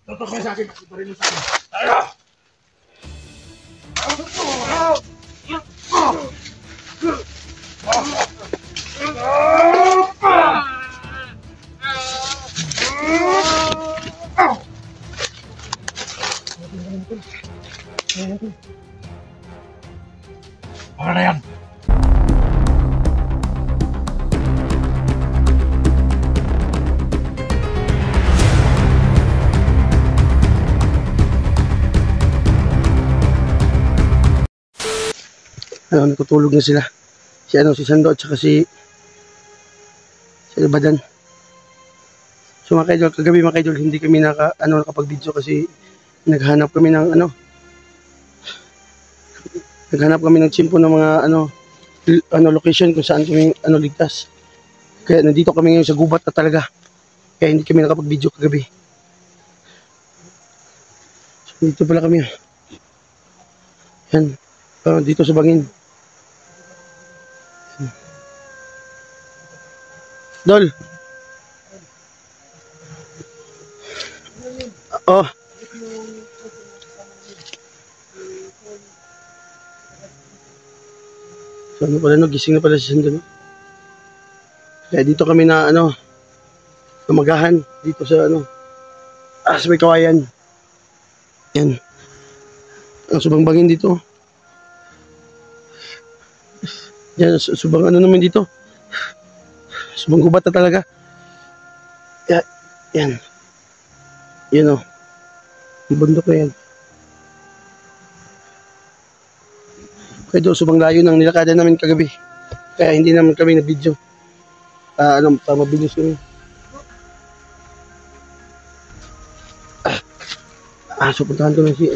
Tutok ka sa akin. Ito rin mo sa akin. Tayo! Para na yan. Natutulog na sila. Si Sando at saka si Badan. So mga kaidol, kagabi mga kaidol, hindi kami nakapag-video kasi naghanap kami ng tsimpo ng mga location kung saan kami ligtas. Kaya nandito kami ngayon sa gubat na talaga. Kaya hindi kami nakapag-video kagabi. So dito pala kami. Yan. Dito sa bangin. Dol. Oh. So pala gising na pala si Sando, no? Kaya dito kami na lumagahan dito sa sa may kawayan. Yan. Ang subangbangin dito. Yan, subang naman dito. Subang gubat na talaga. Yan. Yan o. Yung bundok na yan. Kaya doon, subang layo ng nilakada namin kagabi. Kaya hindi naman kami na-video. Mabilis kami. So puntahan ko na si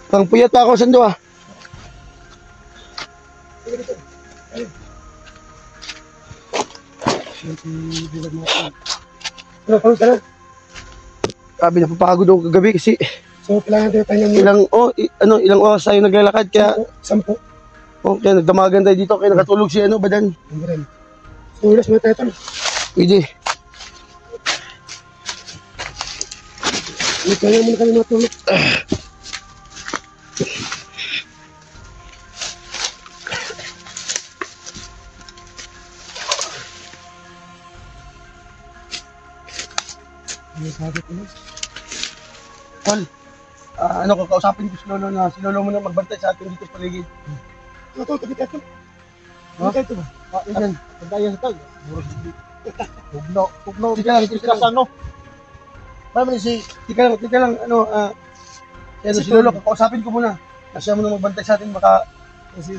pang puyat pa ako, Sando Sabi na papagod ako kagabi kasi ilang oras tayo naglalakad kaya 10. Okay, nagdamagan tayo dito kaya nakatulog si Badan. So oras mo tayo tol. Pwede. Kaya muna kami matulog. Tol, kakausapin ko si Lolo na si Lolo muna magbantay sa atin dito sa paligid. Ito, tabi tayo. Ano tayo ito ba? Yan. Bantayan sa tag. Tugnaw. Tika lang, Tika lang, si Lolo, kakausapin ko muna. Kasi mo na magbantay sa atin, baka... Kasi,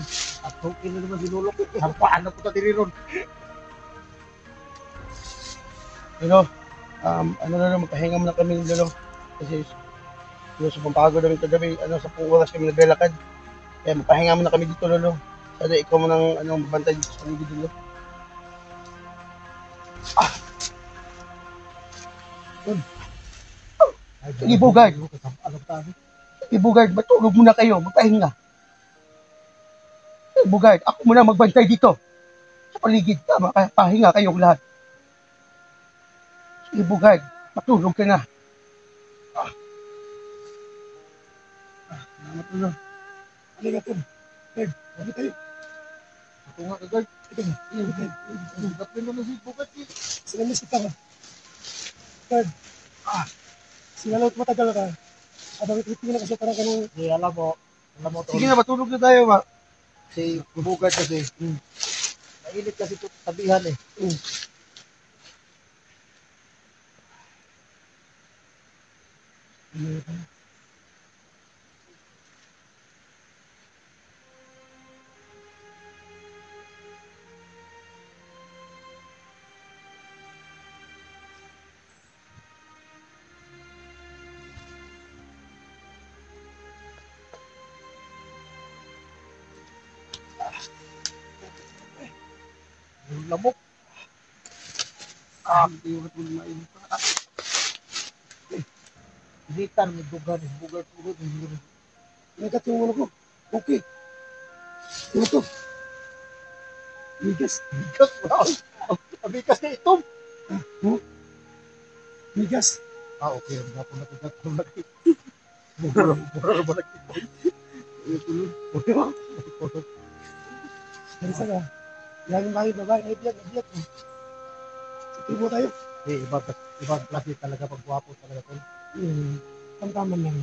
atokin na naman si Lolo. Hampaan na po tatiri ron. Lolo, magpahinga muna kami ng Lolo. Kasi, sa pampagod namin kagabi, sa oras kami naglalakad. Kaya magpahinga muna kami dito, Lolo. Sana ikaw mo nang magbantay dito sa paligid, Lolo. Ibugard, matulog muna kayo, magpahinga. Ibugard, ako muna magbantay dito. Sa paligid, pahinga kayong lahat. Ibugard, matulog ka na. Matulog. Halika po. Guard, sabi tayo. Ako nga ka, Guard. Ito nga. Gapin mo na si Ibugard. Sinamis kita ka. Guard. Sinalaot matagal ka. Bakit mo na kasi parang kanong... Hindi, alam mo. Sige na, matulog na tayo, ma. Si Ibugard kasi. Nailit kasi ito tabihan eh. Lamok. Hindi ko ito mainit. Hitan, may dugan, bugar puro. Nagkatungan ako. Okay. Ano to? Bigas. Bigas, wow. Bigas na ito. Migas. Okay. Ang gapon na kung laki. Mura ba laki? Ganisa ka. Yan yung mga babae. Ay, biyak. Tubo tayo. Ibang klase talaga pag guwapo talaga tol. Tamtaman lang.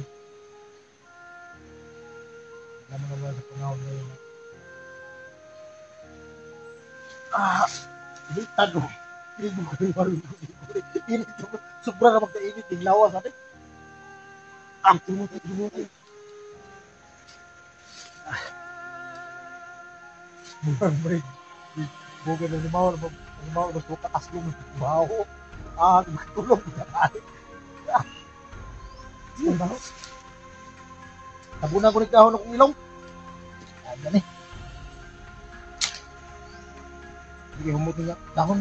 Alam mo naman sa panahon ngayon. Bintad mo. Init. Sobra na magkainit. Tinglawa sa atin. Tubo tayo. Bugay na limaw na suka aslong baho. Magtulog na tayo. Ang baho. Tabunan ko ng kahon akong ilong. Ayan eh. Sige, humot nga kahon.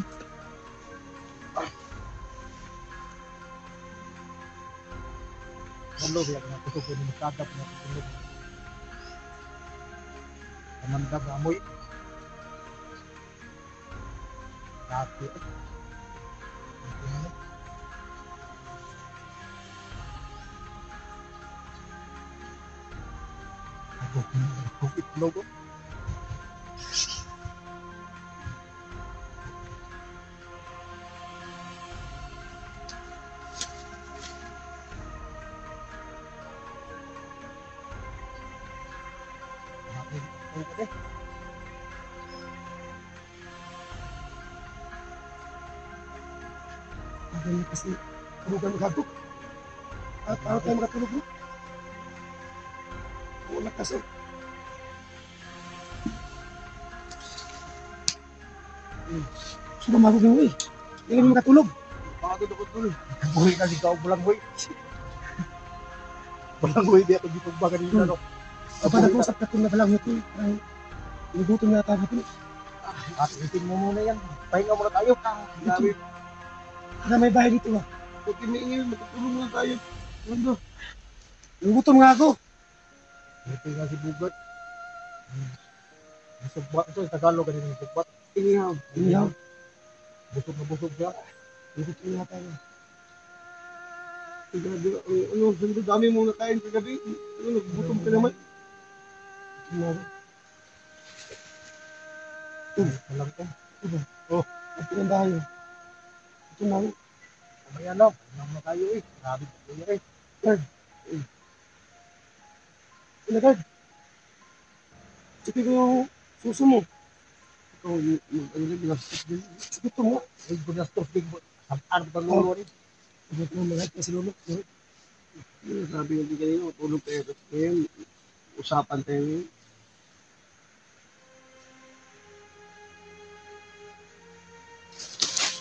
Hello, biya ka na kusog ko ni Mustadap na kusog. Kamandab na amoy. Dati eh. Ako itlog. Ang kasi tulugan maghatok. At para tayo makatulog mo. Wala kasi. Sudah mabugin mo eh. Hindi mo makatulog. Pagod ako tol. Buhay na si Kao Bulanghoy. Bulanghoy di ako dito baga dito ano. Kapag nag-usap ka na balang ito, parang inugutom na tayo ito. At itin mo muna yan. Pahinga muna tayo. Grabe. Para may bahay dito ah. Pag kiniingin, matutulong na tayo. Ano? Inugutom nga ako. Ito nga si Bugat. Sugbat. Ito sa Tagalog ganun yung sugbat. Inihaw. Busog na busog siya. Inugutom nga tayo. Grabe. Ano, sando dami mong nakain kagabi. Ano, nagbutom ka naman. Alam ko. At pinandahan nyo. Ito na ako. Mamaya na. Pahinga muna tayo eh. Grabe ko kuya eh. Ilagad. Sige ko yung suso mo. Ito, ano na binastos din. Sige ito mo. Ay, binastos din. Saan ba lulo rin? Sige ito mo lahat kasi lulok. Sabi hindi kanina, matulog tayo. Ngayon, usapan tayo ngayon.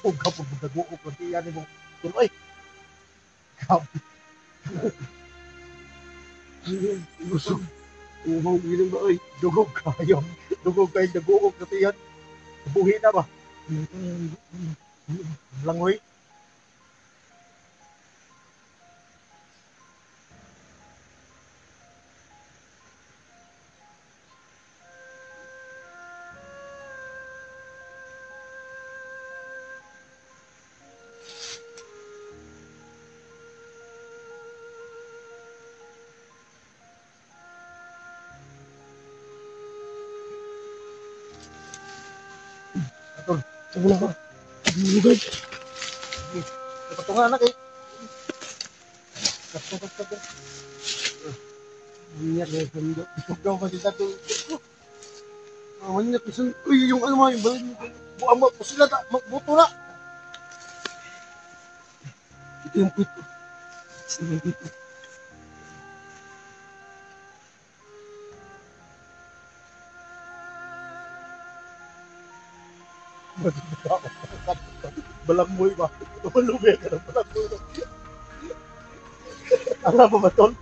O kapag nag-uok ng tiyan mo, tuloy. Grabe. Gusto. Uhong giling ba, ay, dugog kayo. Dugog kayo, nag-uok ng tiyan. Buhi na ba? Langoy. Sabi na ko. Lugad. Ito nga anak eh. Kapag. Minyak eh. Bisog daw kasi dito. Manyak kasi. Uy, yung ano mo, yung balon. Buang mo, sila na, magbuto na. Ito yung puwit ko. Sige, dito. Balangmoy ba? Tumalubay ka ng balangmoy. Alam mo ba, Tol?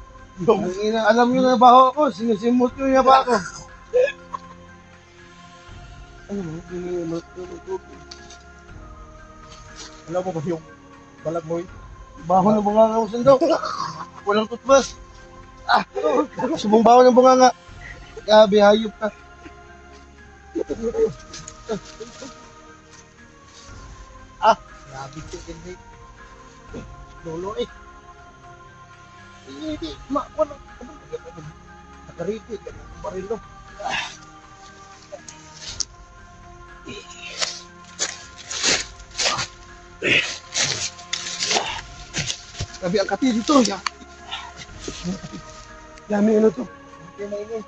Alam nyo na ba ako? Sinisimot nyo na ba ako? Ano mo? Alam mo ba yung balangmoy? Baho ng bunganga ko sando. Walang tutbas. Subong baho ng bunganga. Gabi, hayop ka. Grabe ko din lolo eh. Hindi, ko na. Nakariti, barilo. Grabe ang kati dito. Dami ano to. Hindi na ini.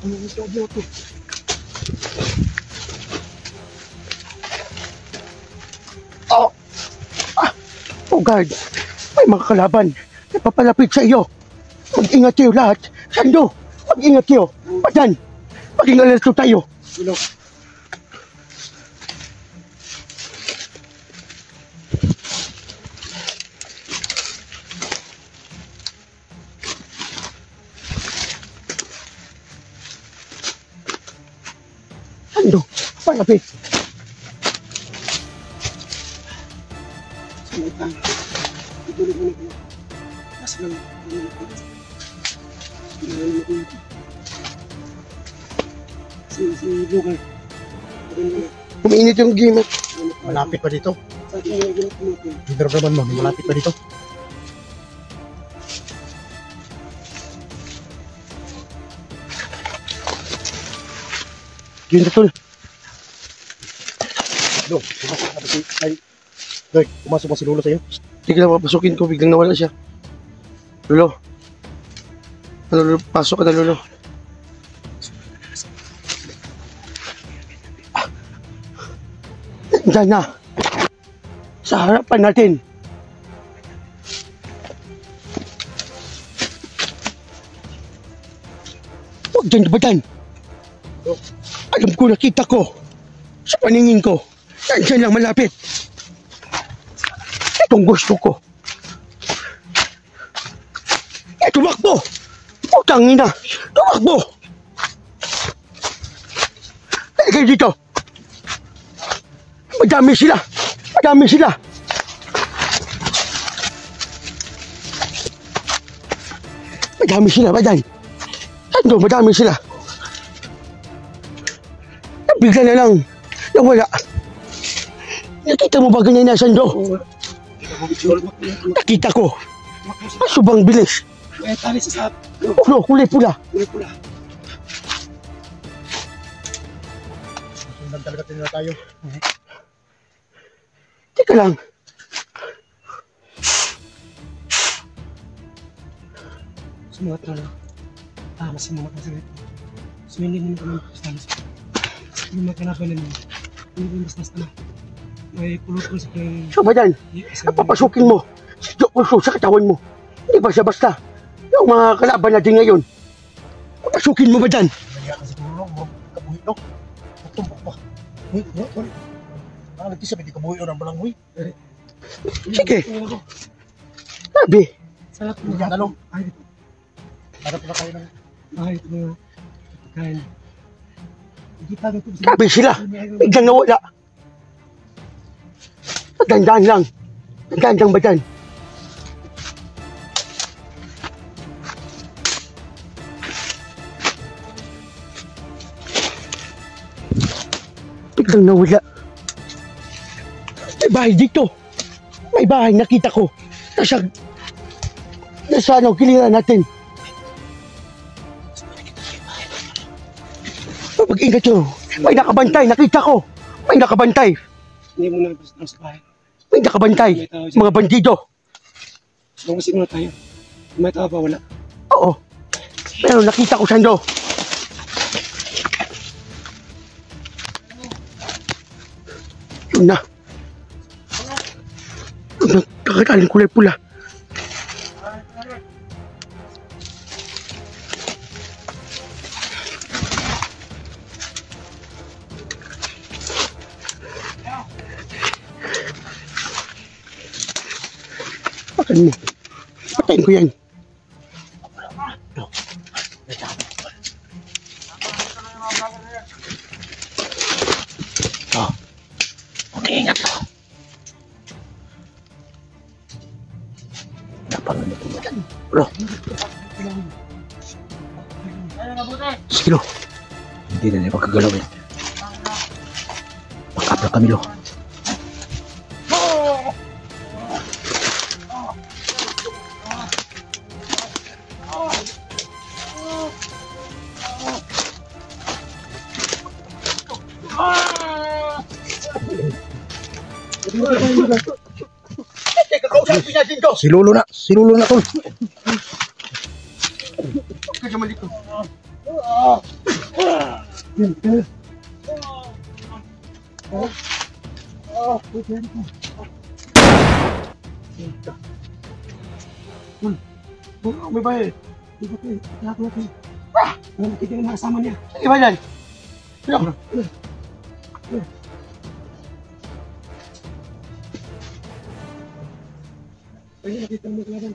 Ano yung ito to? Oh! Oh God! May mga kalaban na papalapit sa iyo. Mag-ingat kayo lahat. Sando! Mag-ingat kayo. Padan! Maging alerto tayo. Hello. Sando! Palapit! Sumutang. Ituloy mo na ko. Mas lang. Si Lugar. Umiinit yung game. Malapit pa dito. Hindi naman mo, malapit pa dito. Yun na tol. Lo, pumasok na ba si... Ay, Lord, pumasok ba si Lolo sa'yo? Sige lang, papasukin ko, biglang nawala siya. Lolo. Lolo, pasok ka na, Lolo. Diyan na. Sa harapan natin. Huwag dyan ba dyan? Alam ko, nakita ko. Sa paningin ko. Diyan lang malapit. Itong gusto ko. Tumakbo! Putang ina! Tumakbo! Halika dito! Madami sila! Madami sila! Madami sila, badan! Sando, madami sila! Bigla na lang nawala. Nakita mo ba ganyan na, Sando? Nakita ko. Subang bilis. Pulo, kulay pula. Sundan talaga tinila tayo. Teka lang. Sumulat na lang. Masimulat na sila. Sumingin mo kami sa yung magkanapan namin. Yung mas na. May kulot ko sa kanyang... So ba yan? Napapasukin mo. Si Jokoso sa katawan mo. Hindi ba siya basta? Yung mga kalaban natin ngayon. Papasukin mo ba yan? Nagaya ka siguro mo. Kabuhi no? Magtumbok ba? Huy. Nagkisa hindi kabuhi o ng balanghoy. Sige. Sabi. Sarap mo. Talong. Harap na kayo ng... Ay, ito na. Kain. Sabi sila, biglang nawala. Gandaan lang. Gandaan ba dyan? Biglang nawala. May bahay dito. May bahay, nakita ko. Nasa giliran natin. Mag-ingat nyo. May nakabantay. Nakita ko. May nakabantay. Hindi mo na sa bahay. May nakabantay. Mga bandido. Lumasin mo tayo. May tao pa wala. Oo. Pero nakita ko Sando. Yun na. Yun na, nakakaling kulay pula. Patayin mo. Patayin ko yan. Oh. Okay, ingat ko. Napangalit mo dyan. Bro. Sige, lo. Hindi na niya pagkagalawin. Makapla kami, lo. Si Lolo na tol. Kaya mali ko. May bahay. Nakikita yung nakasama niya. Iba yan. Ayun, nakita mo talaga.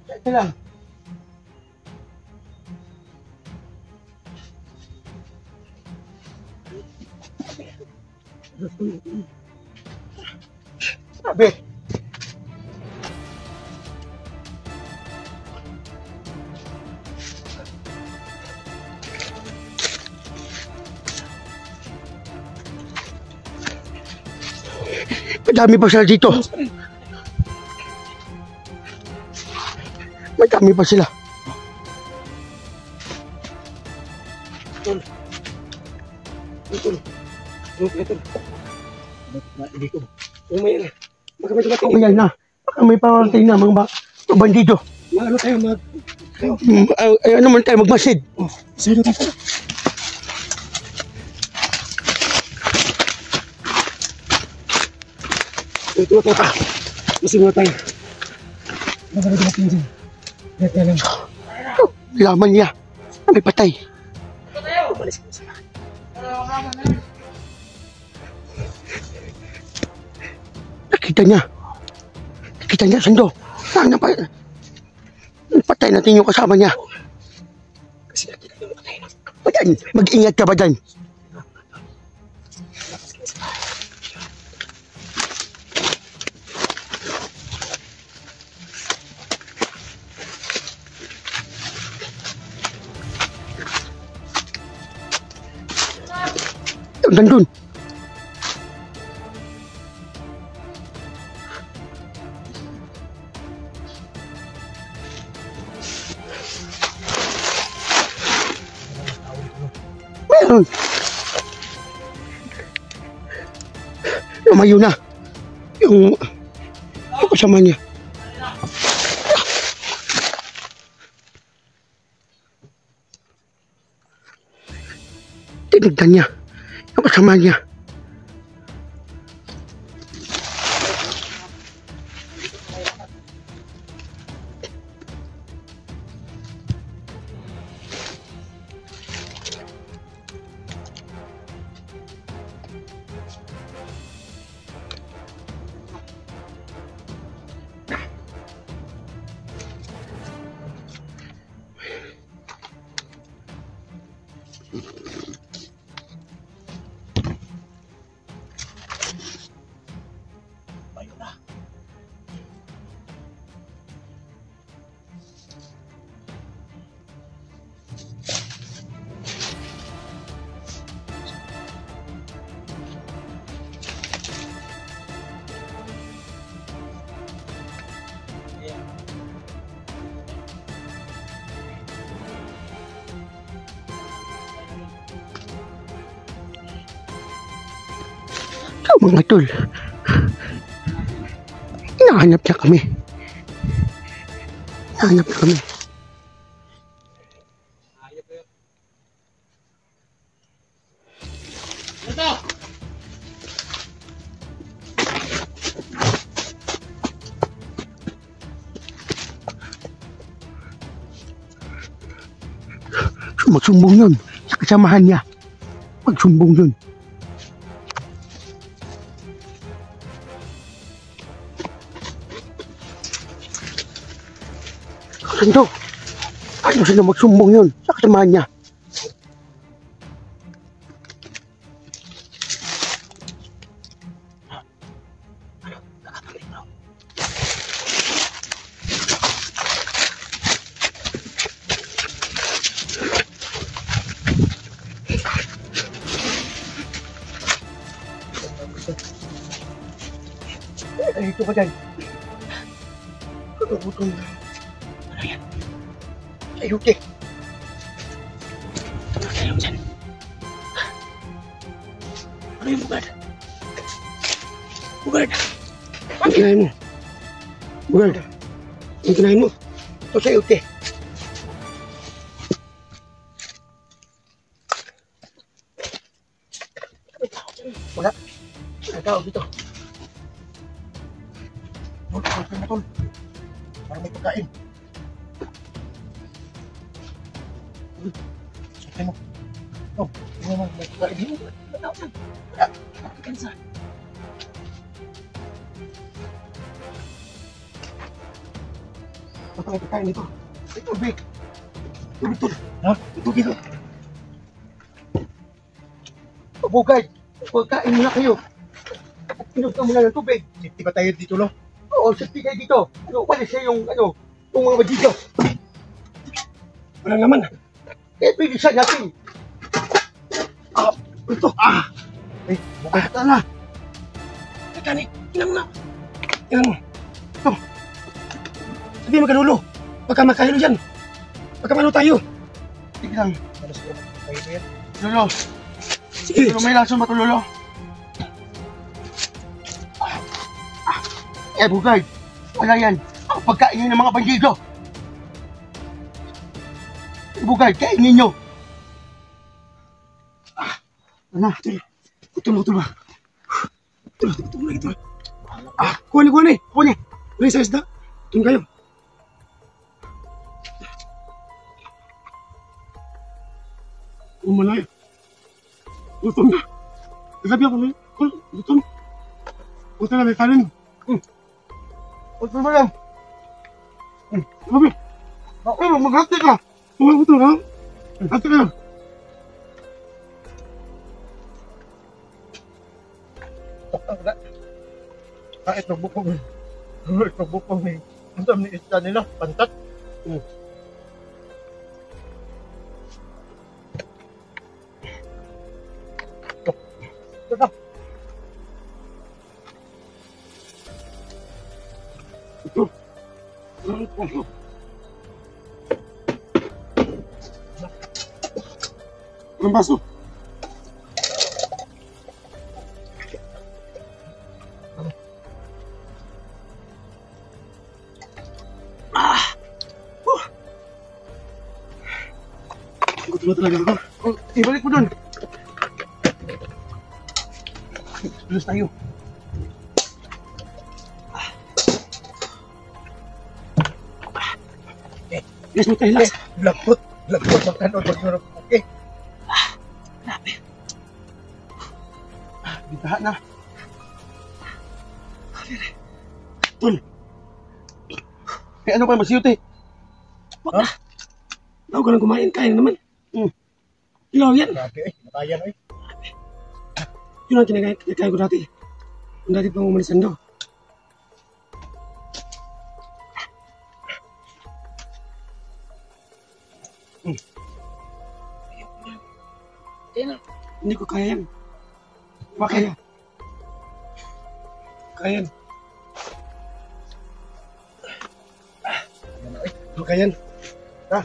Ito lang. Sabi. Madami pa sila dito. Madami pa sila. Dito. Umay na. Baka may dumating. Umay na. Baka may parating na mga bandido. Ano tayo Ano man tayo magmasid. Sino tayo? Ito. Masig mo tayo. Baka may dumating dyan. Dito lang. Laman niya. May patay. Umalis ko sa lahat. Nakita niya, Sando. Sana pa. Patay natin yung kasama niya. Kasi nakita yung patay na. Ayan, mag-ingat ka ba dyan? Nandun. Meron. Lumayo na. Yung kasama niya. Tinignan niya. Yung kasama niya. Mga tol. Nahanap niya kami. Nahanap niya kami. Magsumbong yun sa kasamahan niya. Magsumbong yun. Sando, ano sila magsumbong yun sa kasamahan niya? Ito ka dyan. Kakagutom na. Ano yan? Ayuti. Ano tayo dyan? Ano yung bugad? Bugad! Ang kinain mo? Bugad! Ang kinain mo? Ito sa ayuti. Wala. Wala tao dito. Tol, tol. Para may pagkain. Sakay mo. Oh, tingnan mo, may pagkain din mo. Wala. Pagkain sa. Baka may pagkain dito. May tubig. Tubig, tol. Ha? May tubig. Pabugay. Pagkain muna kayo. Inom ka muna ng tubig. Safety ba tayo dito, no? Oo, safety kayo dito. Ano, wala siya yung mga badito. Wala naman. Kaya bilisan natin. Ito. Eh, bukay ka na. Mekanik, tingnan mo na. Tingnan mo. Ito. Sabihin mo kanulo. Baka makahilo dyan. Baka mano tayo. Sige lang. Lolo. Sige. Lolo, may lason ba ito, Lolo? Eh, bugay. Wala yan. Ang pagkain ng mga bandido. Bugay, kainin nyo. Ano? Gutom ba? Gutom lagi, tol. Kuha ni. Kuha ni sa isda. Gutom kayo. Umalay. Gutom na. Gabi ako na. Gutom. Gutom na, may kanin. Gutom ba yan? Gabi. Maghati ka. Gutom ka. Hati ka. Ito bukong. Ito bukong eh. Ang dami ni isda nila. Pantat. Ito. Ito. Ang baso. Gutom na talaga ako. Ibalik mo dun. Tulos tayo. Yes, mo tayo las. Lapot. Makan o pagsurap. Okay. Grabe. Bitahan na. Tol. Ano pa masiyot eh? Wag na. Bago ka lang kumain, kaya naman. Ilaw yan. Grabe eh. Matayan eh. Yun ang kinagaya ko dati. Ang dati pang umalisan do. Hindi ko kaya yan. Kaya. Kaya yan. Kaya yan. Ha?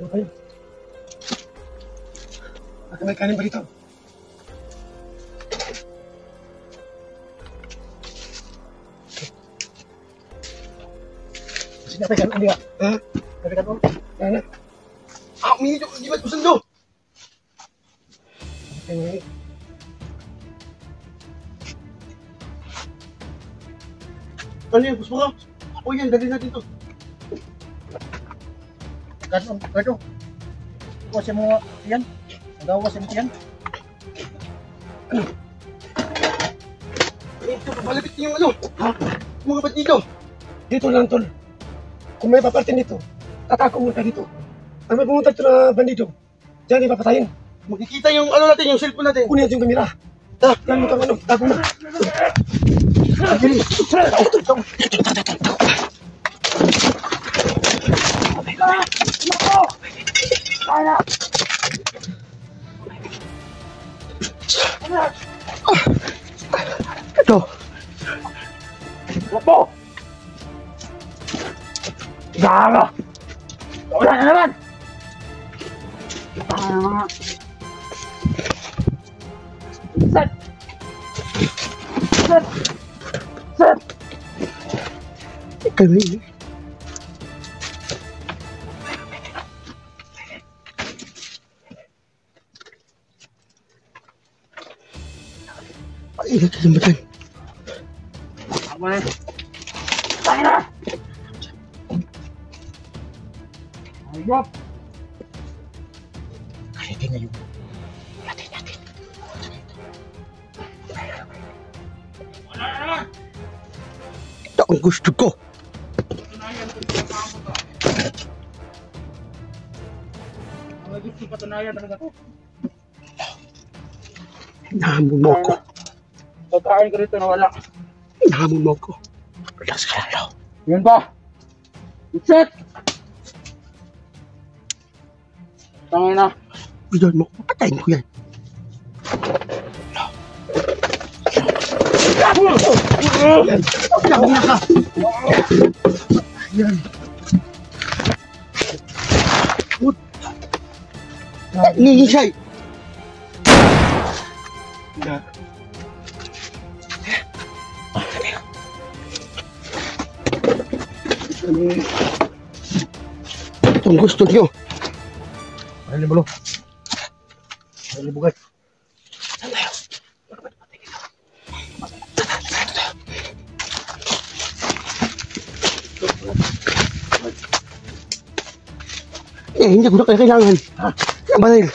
Okay. Baka may kanin pa dito. Sinabihan ko niya. Ha? Sinabihan ko. Ano? Minit yung di ba susundo? Ano yan? Gusto ka? O yan, dali natin to. Gato. Wasin mo yan. Nagawasin mo yan. Ano? Ito, papalapit niyo yung ano. Ha? Yung mga ba't dito? Dito lang, tol. Kung may paparte nito, tatako muna dito. Ang may pumunta ito na bandido, diyan ipapatayin. Makikita yung ano natin, yung cellphone natin. Kunin natin yung kamera. Yan mo kang ano, tago mo. Ito. Opo. Gaga. Wala na naman. Set. Kami. Ay, nakalimutan. Ako na. Tayo na! Ayop! Kaya din ngayon. Natin. Wala na naman! Ito ang gusto ko. Patunayan kung kasama mo to. Ang gusto patunayan talaga to. Nahamon mo ako. Pagkain ko rito na wala. Nahamon mo ako. Relax ka lang. Yan ba? Set! Tangin na. Bilan mo. Patayin ko yan. Yan ka. Yan. Ningisay. Itong gusto niyo. Ano mo lo? Ano bugay? Hindi ko na kailangan. Ang baril.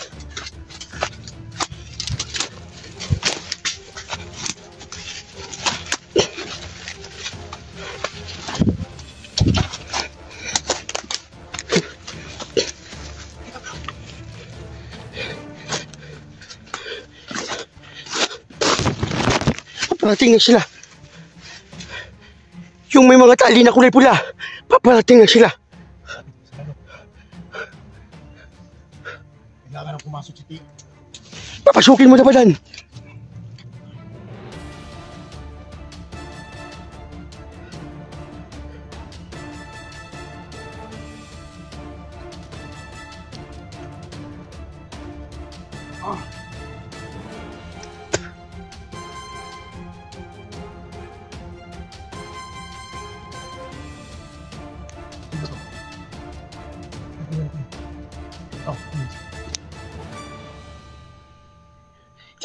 Paparating na sila. Yung may mga tali na kulay pula, paparating na sila. Kailangan na pumasok si Tito. Papasukin mo na ba dan?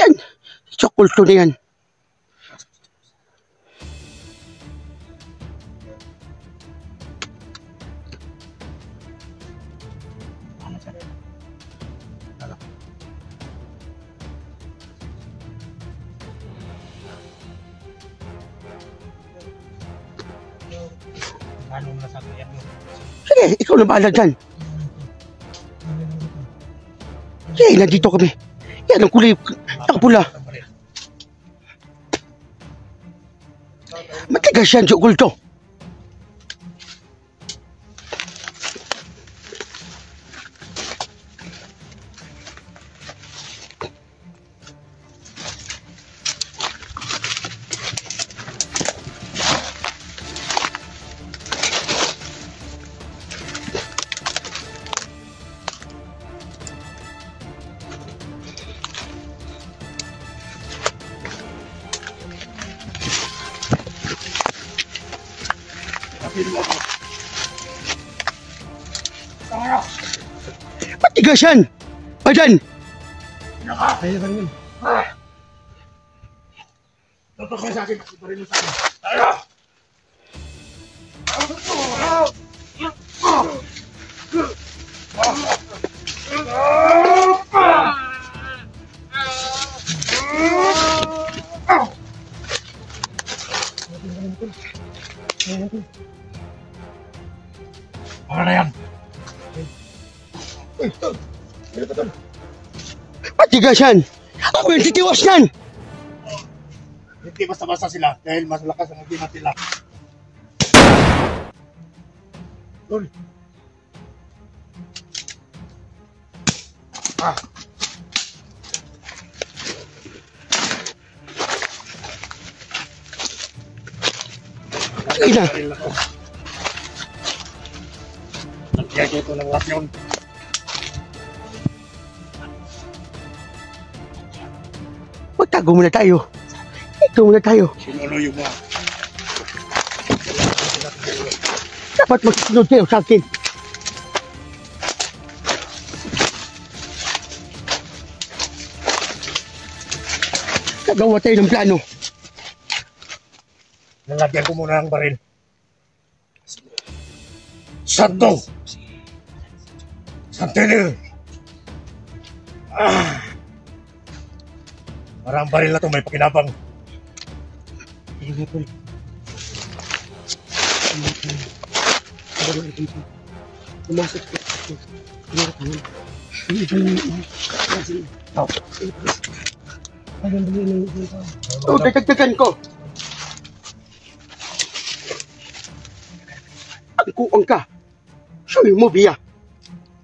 Yan! Chokulto na yan. Ano mo na sabi yan mo? Sige, ikaw na bahala dyan. Sige, nandito kami. Yan ang kulay nakapula. Matigas yan, chokulto. Matigas yan! Ayan! Kaya ba rin yun? Totoo ka sa akin. Ibarin mo sa akin. Para na yan. Matigas yan! Ako yung titiwas yan! Hindi basta-basta sila dahil mas lakas ang agimat nila. Tol. Ina! Nagyan ko ito ng rasyon. Magtago muna tayo. Ito muna tayo. Sinuloy mo. Dapat magsunod kayo sa akin. Nagawa tayo ng plano. Nalagyan ko muna ng baril. Santo! Santinil! Parang baril na ito may pakinabang. Pumasok ko. Oh, dadagdagan ko. Ang kuang ka. Sabi mo, Bia.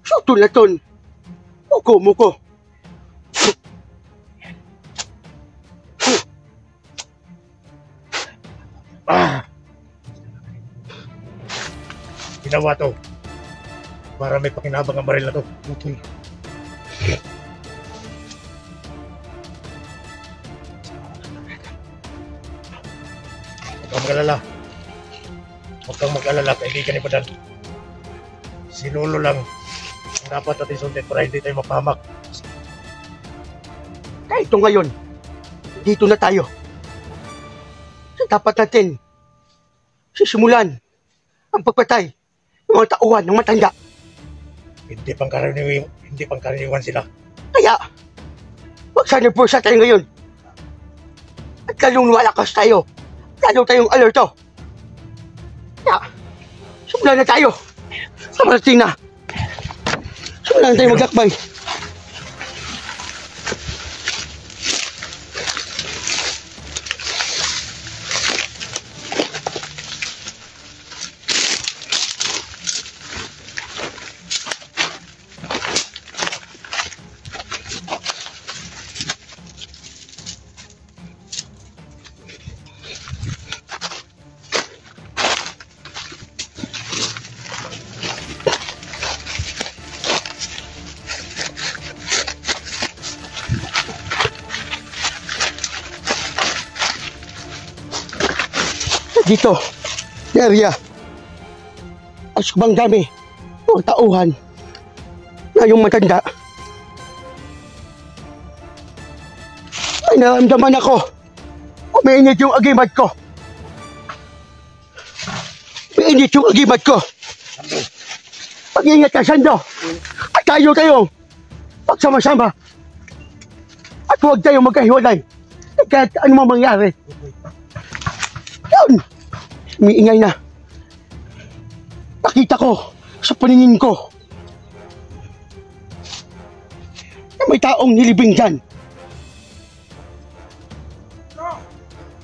Suto na ton. Muko. Ginawa to para may pakinabang ang baril na to. Okay. Huwag kang mag-alala. Huwag kang mag-alala, kaibigan ni Padan. Si Lolo lang ang dapat natin sundin para hindi tayo mapahamak. Kahit ito ngayon, dito na tayo. So, dapat natin sisimulan ang pagpatay ng mga tauhan ng matanda. Hindi pangkaraniwan sila. Kaya, magsanipursa tayo ngayon. At lalong lumalakas tayo. Lalo tayong alerto. Kaya, simulan na tayo. Sa Martina. Simulan na tayo maglakbay. Dito, area. At subang dami, mga tauhan na yung matanda. Ay, naramdaman ako. Umiinit yung agimat ko. Umiinit yung agimat ko. Pag-iingat ka, Sando. At tayo kayong pagsama-sama. At huwag tayong magkahiwalay. Kahit ano mang mangyari. Yun! Umiingay na. Nakita ko sa paningin ko na may taong nilibing dyan.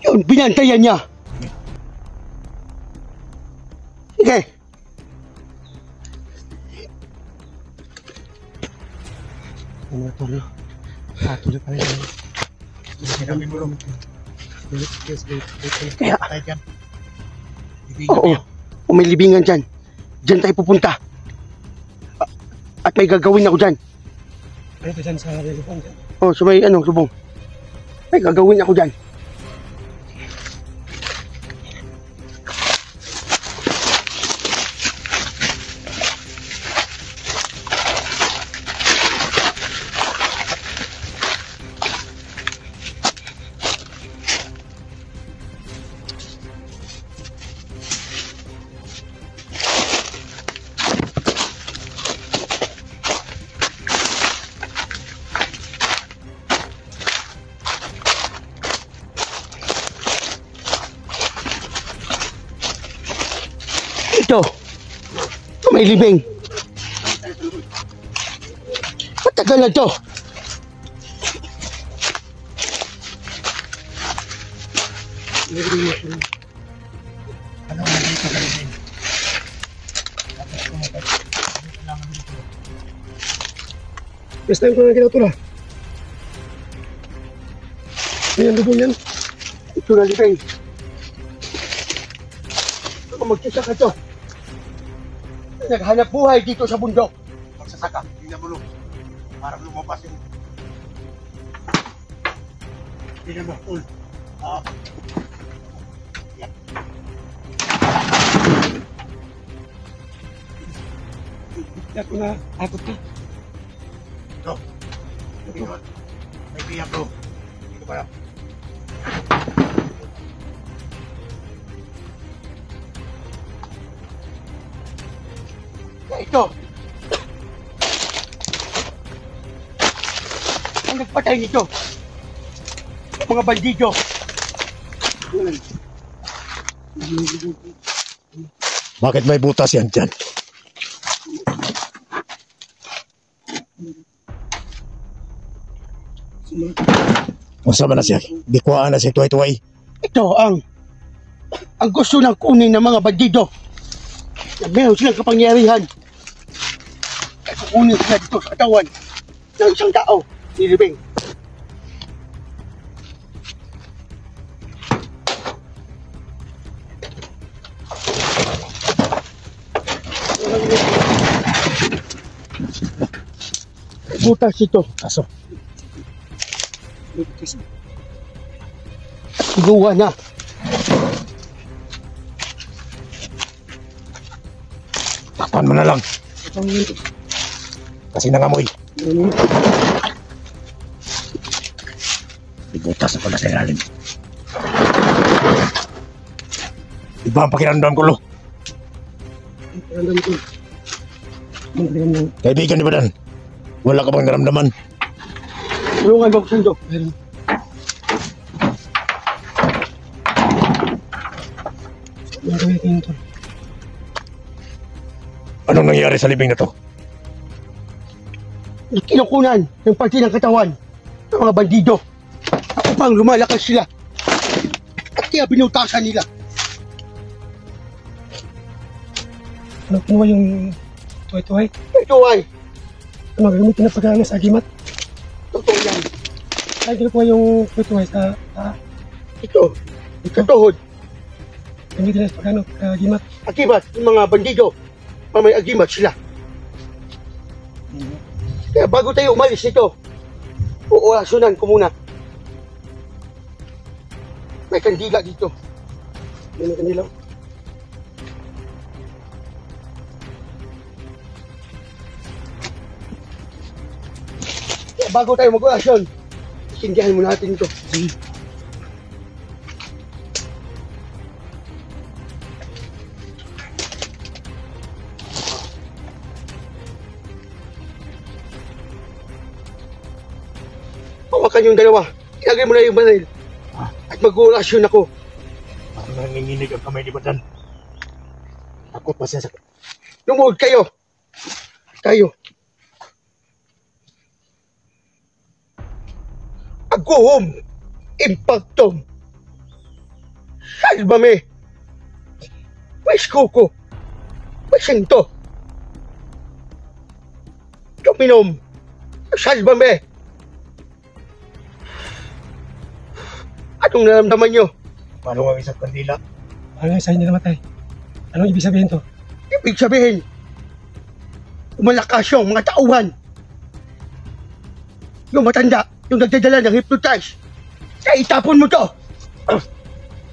Yun, binantayan niya. Sige. Tuloy. Tuloy pa rin. Sinabi mo lang. Kaya, Tayo dyan. oo, kung may libingan dyan, dyan tayo pupunta. At may gagawin ako dyan. Ano ba dyan sa relevant? Oh, so may subong. May gagawin ako dyan. Ito. May libing. Matagal na to. Ano nga dito sa libing? First time ko na kinatula. Ayan, lubong yan. Ito na libing. Ako magsasaka to. Naghanap buhay dito sa bundok. Magsasaka, hindi na bulong. Parang lumabas yung... Hindi na mahul. Kaya ko na takot ka. Ito. Ito. May biyak bro. Hindi ko kaya. Ito. Ang nagpatay nito. Mga bandido. Bakit may butas yan dyan? Masama na siya. Gikwaan na siya tuway-tuway. Ito ang gusto ng kunin ng mga bandido. Na meron silang kapangyarihan. Kaya kunin sila dito sa katawan ng isang tao, si Libing. Butas ito. Aso. Luwa na. Takpan mo na lang. Kasi nangamoy. Ibutas ako na sa ilalim. Iba ang pakiramdam ko, Lo. Pakiramdam ko. Pakiramdam. Kaibigan ni Badan, wala ka bang naramdaman? Tulungan mo ako, Sando. Meron. Yung gawin ito. Anong nangyari sa libing na to? Kinukunan ng parte ng katawan ng mga bandido. Ako pang lumalakas sila. At kaya binutasan nila. Ano kinuha yung tuway-tuway? Ito ay, Ano gagamitin na pagkakana sa agimat? totoo yan. Ay, kinukuha yung tuway-tuway sa Ito, katuhod. gamitin na sa pagkakana sa agimat. Akibat ng mga bandido. May agimat sila. Kaya bago tayo umalis nito, uurasunan ko muna. May kandila dito. Yan ang kanilang. Kaya bago tayo mag-orasyon, isindihan mo natin ito. Sige. Hawakan yung dalawa. Ilagay mo na yung banil. At mag-orasyon ako. Parang nanginginig ang kamay ni Badan. Takot pa siya sa... Lumuhod kayo. Tayo. Aguhom. Impactom. Salvame. Maiskuko. Masinto. Dominom. Salvame. Anong naramdaman nyo? Paano ang isang kandila? Ano yung sa hindi namatay? Anong ibig sabihin to? Ibig sabihin, umalakas yung mga tauhan. Yung matanda, yung nagdadala ng hypnotize. Kaya itapon mo to.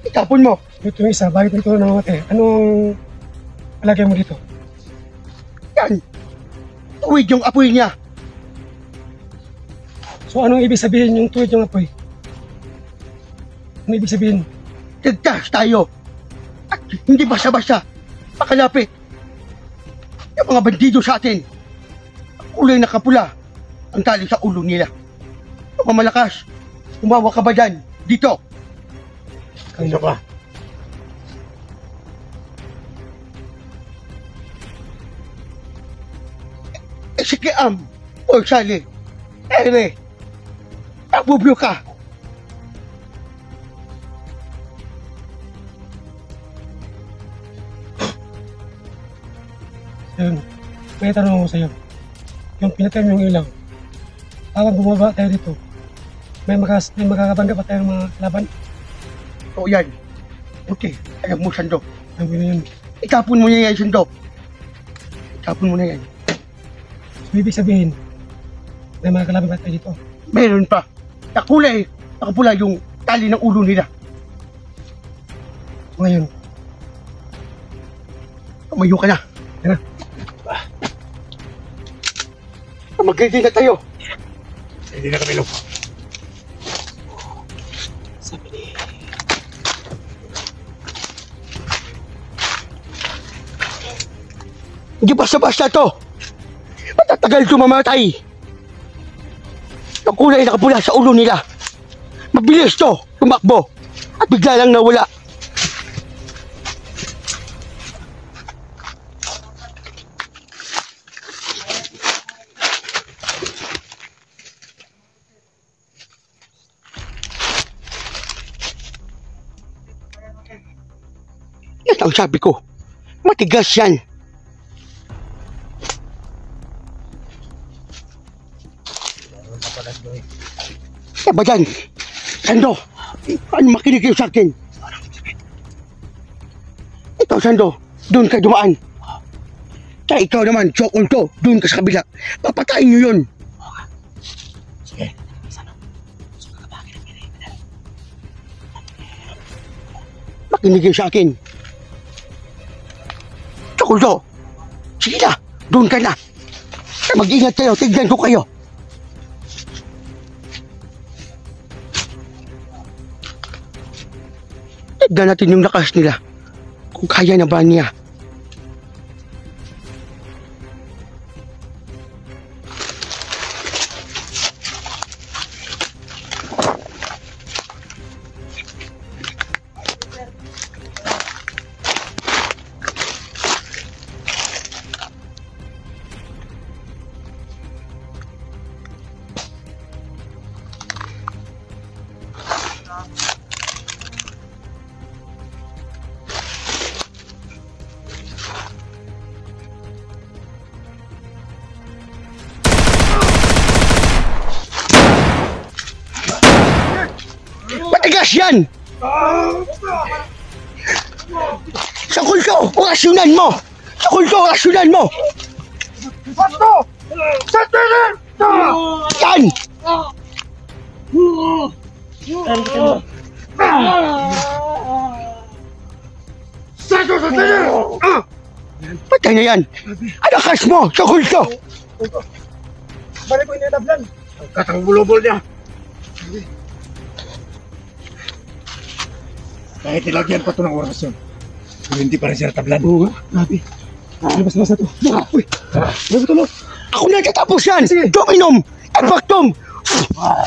Itapon mo. Ito yung isa, bakit ito namamatay? Anong palagay mo dito? Yan. Tuwid yung apoy niya. So anong ibig sabihin yung tuwid yung apoy? Ano ibig sabihin? Ligtas tayo. At hindi basta-basta pakalapit. Yung mga bandido sa atin. Kulay na kapula ang tali sa ulo nila. Yung mga malakas, umawa ka ba dyan? Dito. Ano ba? si Kiam o Sally. Ere, nabubyo ka. Ayun, may tanong ako sa'yo. Yung pinatay yung ilaw, habang bumaba tayo dito, may makakabanggap pa tayong mga laban. O yan. Okay, alam mo, Sando. Ang yun. Itapon mo na yan, Sando. Itapon mo na yan. So, ibig sabihin, may mga kalaban pa tayo dito. Meron pa. Nakulay, nakapula yung tali ng ulo nila. Ngayon, Tumayo ka na. Tara. Mag-ready na tayo. Hindi na kami, Lo. sabi ni... Hindi basta-basta to. Matatagal to mamatay. Ang kulay nakapula sa ulo nila. Mabilis to, tumakbo. At bigla lang nawala. Yan ang sabi ko. Matigas yan. Ba dyan? Sando, ano makinig kayo sa akin? Ikaw, Sando, doon ka dumaan. Kaya ikaw naman, Chokol to, doon ka sa kabila. Papatayin nyo yun. Sige. Makinig kayo sa akin. Chokol to, sige na, doon ka na. Mag-ingat kayo, tignan ko kayo. Tignan natin yung lakas nila. Kung kaya na ba niya. Matigas yan! Sa kulto, orasyonan mo! Sa kulto, orasyonan mo! Santo! Santo yan! Yan! Santo! Santo yan! Patay na yan! Anakas mo! Sa kulto! Balik ko yung natablan. Ang katang bulobol niya. Kahit nilagyan pa ito ng orasyon, pero hindi pa rin siya natablan. Oo nga, grabe. Labas-labas na to. Uy, bago to, Lo. Ako na tatapos yan! Dominom! Epactum!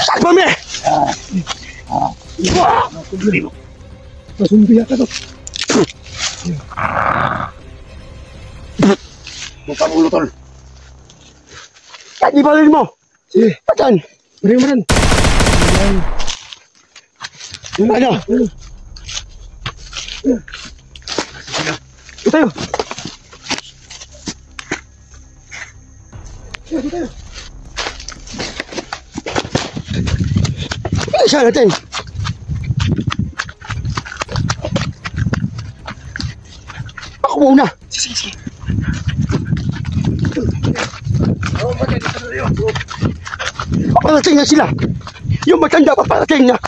Salvame! Masumbi yata to. Buka ulo, tol. Yan, ibalin mo! Sige, Patan! maring maran. Ano? Ito tayo. Ito tayo. Isa natin! Ako muna! Sige, sige. Paparating na sila! Yung matanda paparating na!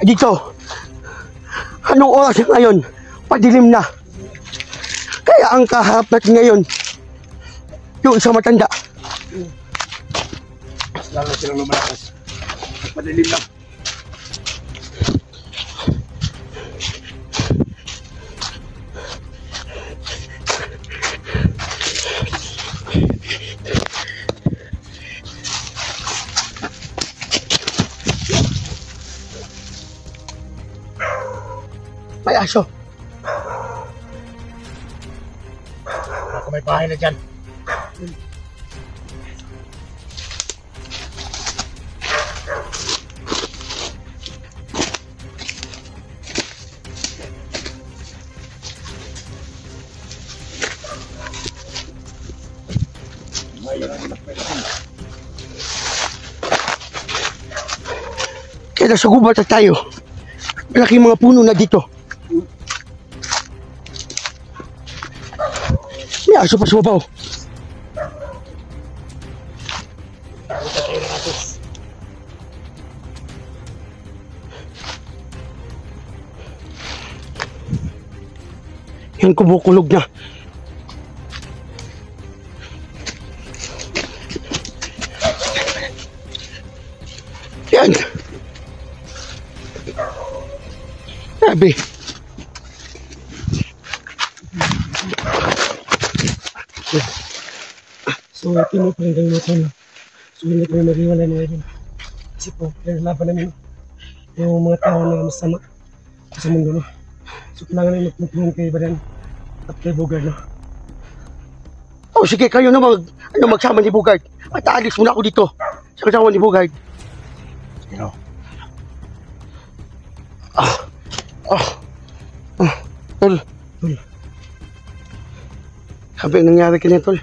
Dito, anong oras na ngayon? Padilim na. Kaya ang kaharap natin ngayon, yung isang matanda. Mas lalo silang lumalakas. Madilim lang. May aso. Baka may bahay na dyan. Kaya nasa gubat na tayo. Malaking mga puno na dito. May aso pa sa babaw. Yan kumukulog na. Yan. Sabi. So, tinutuloy kayo natin. So, hindi kami mag-iwalay ng ngayon. Kasi po, laban namin yung mga tao na masama sa mundo, no? So, kailangan namin magtulungan kay Badan at kay Bogard, no? Oh, sige, kayo na magsama ni Bogard. At aalis muna ako dito. Sa kasama ni Bogard. You know, Tol. Sabi ang nangyari kanya, Tol.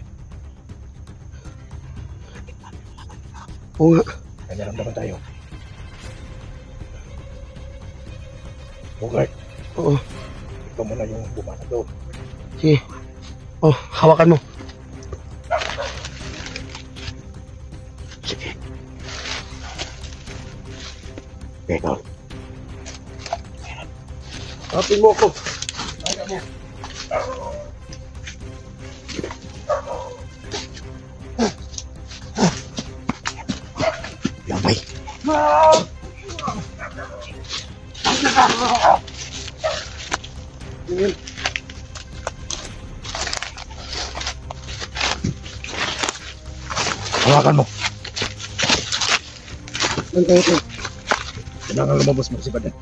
Oo nga. kanya lang naman tayo. Bogart, Oo. ikaw muna yung bumana doon. Sige. Oh, hawakan mo. Sige. Ikaw. Hapin mo ako. Lamay. Hawakan mo. Kailangan lumabas mo si Badan.